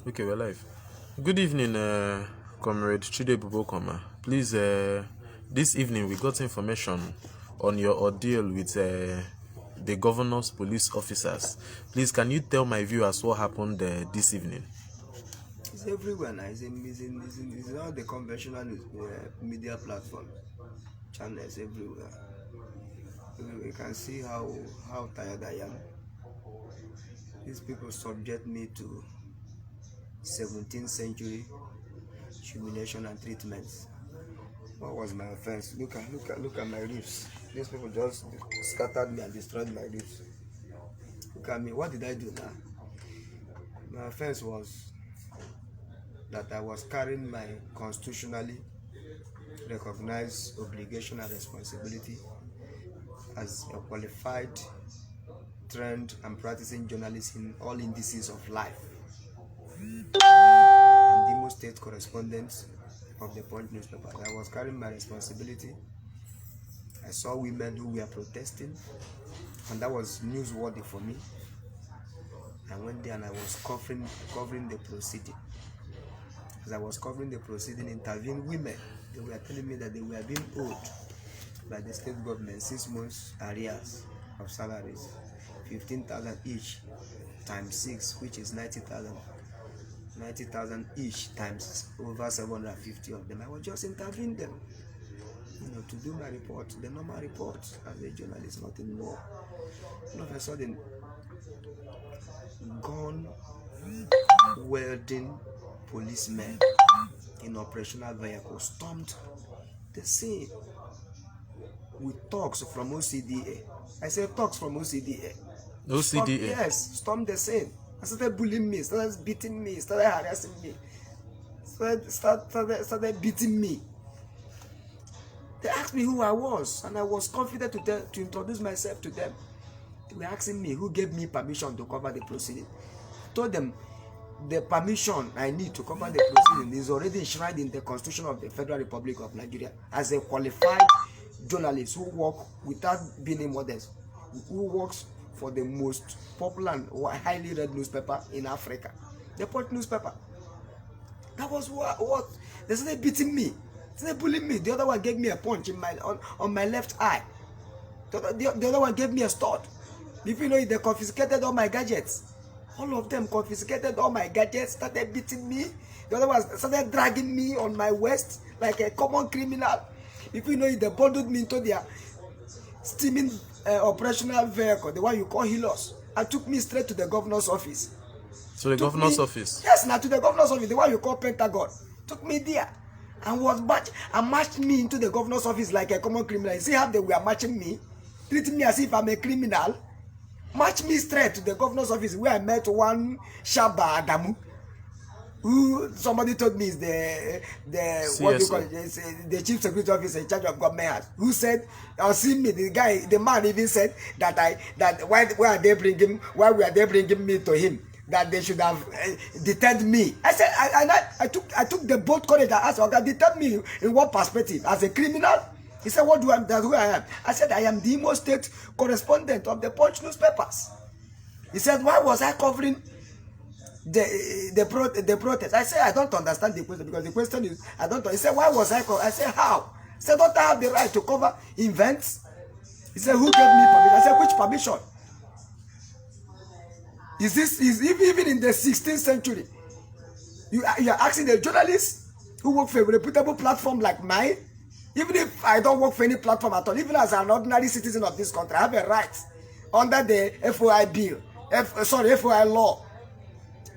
Okay, we're live. Good evening, Comrade CHIDIEBUBE OKEOMA. Please, this evening we got information on your ordeal with the governor's police officers. Please, can you tell my viewers what happened this evening? It's everywhere now. It's in all the conventional media platform channels everywhere. You can see how tired I am. These people subject me to 17th century humiliation and treatments. What was my offense? Look at my ribs. These people just scattered me and destroyed my ribs. Look at me. What did I do now? My offense was that I was carrying my constitutionally recognized obligation and responsibility as a qualified, trained and practicing journalist in all indices of life. I'm the Imo State correspondent of the Punch newspaper. I was carrying my responsibility. I saw women who were protesting, and that was newsworthy for me. I went there and I was covering the proceeding. As I was covering the proceeding, interviewing women, they were telling me that they were being owed by the state government 6 months arrears of salaries, 15,000 each times 6, which is 90,000. 90,000 each times over 750 of them. I was just interviewing them, to do my report, the normal report as a journalist, nothing more. All of a sudden, gun wielding policemen in operational vehicles stormed the scene with thugs from OCDA. I said thugs from OCDA. OCDA? Stormed the scene. I started bullying me, started beating me, started harassing me, started beating me. They asked me who I was, and I was confident to introduce myself to them. They were asking me who gave me permission to cover the proceeding. I told them the permission I need to cover the proceeding is already enshrined in the Constitution of the Federal Republic of Nigeria as a qualified journalist who work without being immodest, who works for the most popular and highly read newspaper in Africa, the Punch newspaper. That was what they started beating me, they started bullying me. The other one gave me a punch in on my left eye. The other one gave me a stud. If you know it, they confiscated all my gadgets. All of them confiscated all my gadgets, started beating me. The other ones started dragging me on my waist like a common criminal. If you know it, they bundled me into their steaming operational vehicle, the one you call Hilos, and took me straight to the governor's office. So the governor's office? Yes, now to the governor's office, the one you call Pentagon. Took me there and marched me into the governor's office like a common criminal. You see how they were marching me, treating me as if I'm a criminal. Marched me straight to the governor's office where I met one Shaba Adamu, who somebody told me is the what do you call it, the chief security officer in charge of government, who said, "I'll see me." The man even said why were they bringing me to him, that they should have detained me. I said I took the bold courage and asked, "Okay, detain me in what perspective? As a criminal?" He said, "What do I? That's who I am." I said, "I am the Imo State correspondent of the Punch newspapers." He said, "Why was I covering the protest?" I said, "I don't understand the question, because the question is I don't." He said, "Why was I covering?" I said, "How?" He said, "Don't I have the right to cover events?" He said, "Who gave me permission?" I said, "Which permission? Is even in the 16th century? You are asking a journalist who work for a reputable platform like mine? Even if I don't work for any platform at all, even as an ordinary citizen of this country, I have a right under the FOI bill, FOI law."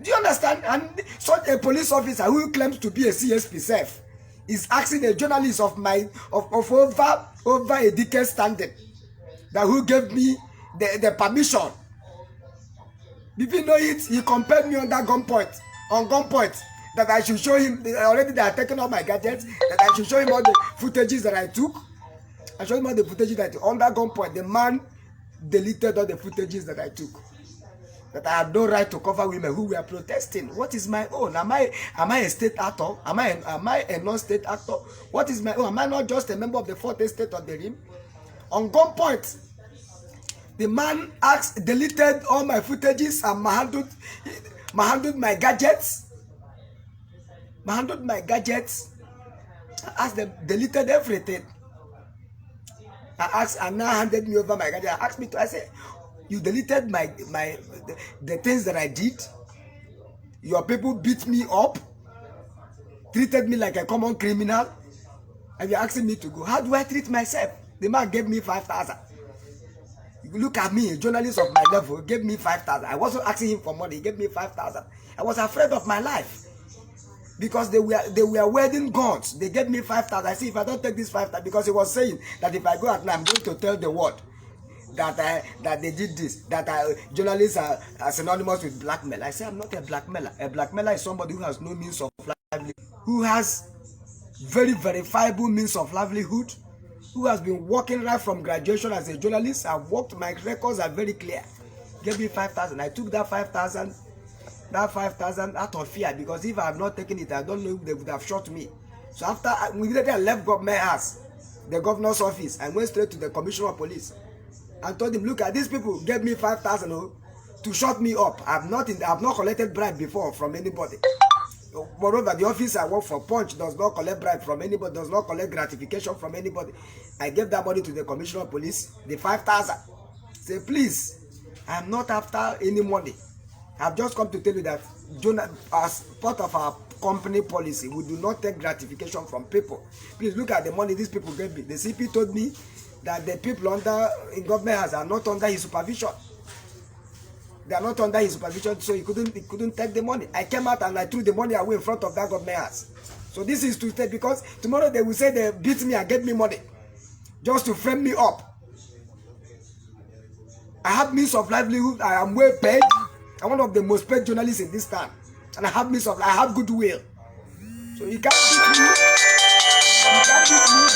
Do you understand? And such a police officer who claims to be a CSP self is asking a journalist of over a decade standing that who gave me the permission. If you know it, he compared me on gunpoint, that I should show him, already they are taking all my gadgets, that I should show him all the footages that I took. I showed him all the footages that under gunpoint. The man deleted all the footages that I took. That I had no right to cover women who were protesting. What is my own? Am I a state actor? Am I a non-state actor? What is my own? Am I not just a member of the fourth estate of the rim? On gunpoint, the man deleted all my footages and handled my gadgets. I handled my gadgets. I asked them, deleted everything. I asked, and now handed me over my gadget. I asked me to, I said, you deleted the things that I did. Your people beat me up, treated me like a common criminal, and you're asking me to go. How do I treat myself? The man gave me 5,000. You look at me, a journalist of my level, gave me 5,000. I wasn't asking him for money. He gave me 5,000. I was afraid of my life because they were wedding guns. They gave me 5,000. I see if I don't take this 5,000, because he was saying that if I go out now, I'm going to tell the world that they did this, that journalists are synonymous with blackmail. I say I'm not a blackmailer. A blackmailer is somebody who has no means of livelihood, who has very verifiable means of livelihood, who has been working right from graduation as a journalist. I've worked, my records are very clear. Give me 5,000. I took that 5,000 out of fear, because if I have not taken it, I don't know if they would have shot me. So after immediately I left government house, the governor's office, I went straight to the commissioner of police and told him, look at these people gave me 5,000 to shut me up. I've not collected bribe before from anybody. Moreover, the office I work for, Punch, does not collect bribe from anybody, does not collect gratification from anybody. I gave that money to the commissioner of police, the 5,000. Say, please, I'm not after any money. I've just come to tell you that as part of our company policy, we do not take gratification from people. Please look at the money these people gave me. The CP told me that the people in government house are not under his supervision. They are not under his supervision, so he couldn't take the money. I came out and I threw the money away in front of that government house. So this is to stay, because tomorrow they will say they beat me and get me money just to frame me up. I have means of livelihood. I am well paid. I'm one of the most paid journalists in this town, and I have I have goodwill. So you can't beat me. You can't beat me.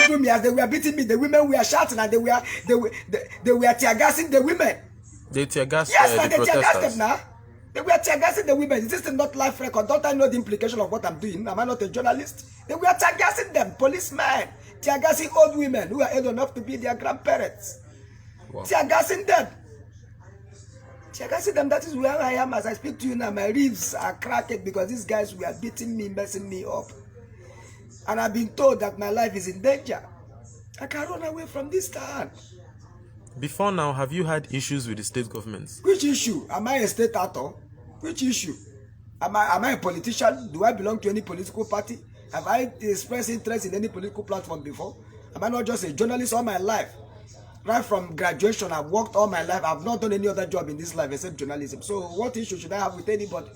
Humiliate me. As they were beating me, the women were shouting, and they were tear gassing the women. They tear gas yes, the they tear gas them protesters. now. They were tear gassing the women. This is not life record. Don't I know the implication of what I'm doing? Am I not a journalist? They were tear gassing them. Policemen tear gassing old women who are old enough to be their grandparents. Wow. Tear gassing them. Tear gassing them. That is where I am as I speak to you now. My ribs are cracked because these guys were beating me, messing me up. And I've been told that my life is in danger. I can run away from this town. Before now, have you had issues with the state governments? Which issue? Am I a state actor? Which issue? Am I a politician? Do I belong to any political party? Have I expressed interest in any political platform before? Am I not just a journalist all my life? Right from graduation, I've worked all my life. I've not done any other job in this life except journalism. So what issue should I have with anybody?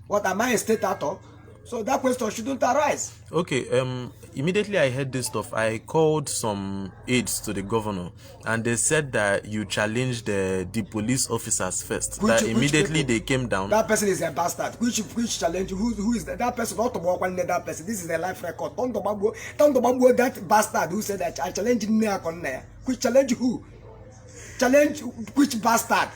What, am I a state actor? So that question shouldn't arise. Okay, immediately I heard this stuff, I called some aides to the governor, and they said that you challenged the police officers first. That immediately they came down. That person is a bastard. Which challenge? Who is that person? Not to walk on that person. This is a life record. Don't that bastard who said that I challenge him. Which challenge who? Challenge which bastard?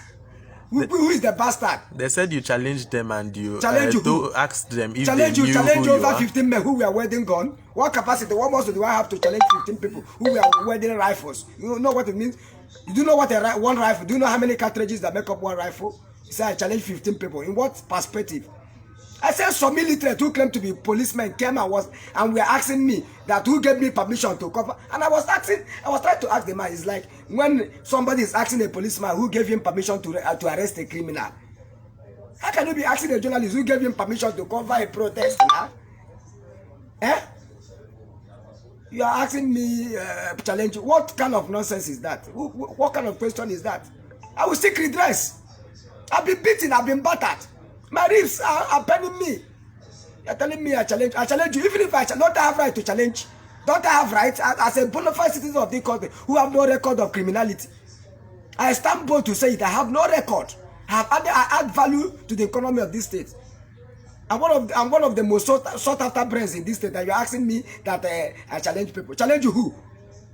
Who is the bastard? They said you challenged them, and you asked them if challenge they knew challenge who over you 15 men who were wedding gun. What capacity? What muscle do I have to challenge 15 people who were wedding rifles? You know what it means? You do know what one rifle? Do you know how many cartridges that make up one rifle? You say I challenge 15 people. In what perspective? I said some military who claimed to be policemen came and were asking me that who gave me permission to cover. And I was trying to ask the man. It's like when somebody is asking a policeman who gave him permission to arrest a criminal. How can you be asking a journalist who gave him permission to cover a protest now? Eh? You are asking me challenge. What kind of nonsense is that? What kind of question is that? I will seek redress. I've been beaten. I've been battered. My ribs are paining me. You're telling me I challenge you. Even if I don't have right to challenge, don't I have right as a bona fide citizen of the country who have no record of criminality? I stand bold to say it. I have no record. I add value to the economy of this state. I'm one of the most sought after brands in this state, and you're asking me that I challenge people. Challenge who?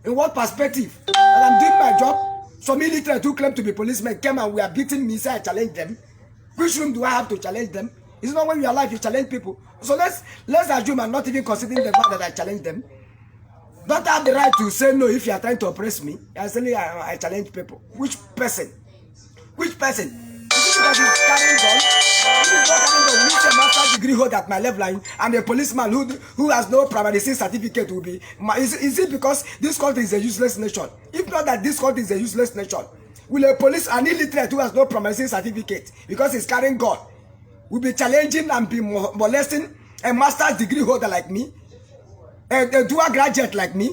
In what perspective? And I'm doing my job. Some military who claim to be policemen came and were beating me, say I challenge them. Which room do I have to challenge them? It's not when you are alive you challenge people. So let's assume I'm not even considering the fact that I challenge them. Don't I have the right to say no if you are trying to oppress me? I say I challenge people. Which person? Which person? Is it because he's carrying gun? If he's not carrying gun, he needs a master's degree degree holder at my level and a policeman who has no primary certificate will be? Is it because this country is a useless nation? If not that this country is a useless nation, will a police, an illiterate who has no primary certificate because he's carrying gun, will be challenging and be molesting a master's degree holder like me, a dual graduate like me,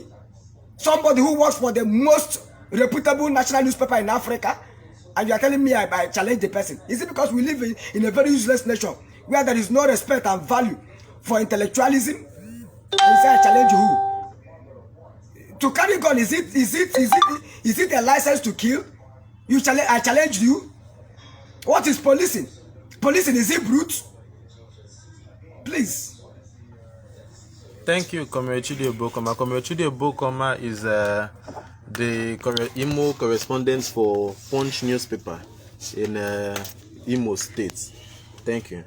somebody who works for the most reputable national newspaper in Africa, and you are telling me I challenge the person? Is it because we live in a very useless nation where there is no respect and value for intellectualism? And you say I challenge who? To carry gun, is it a license to kill? I challenge you. What is policing? Policing, is it brute? Please. Thank you, Comrade CHIDIEBUBE OKEOMA. Comrade CHIDIEBUBE OKEOMA is the Imo correspondent for Punch newspaper in Imo State. Thank you.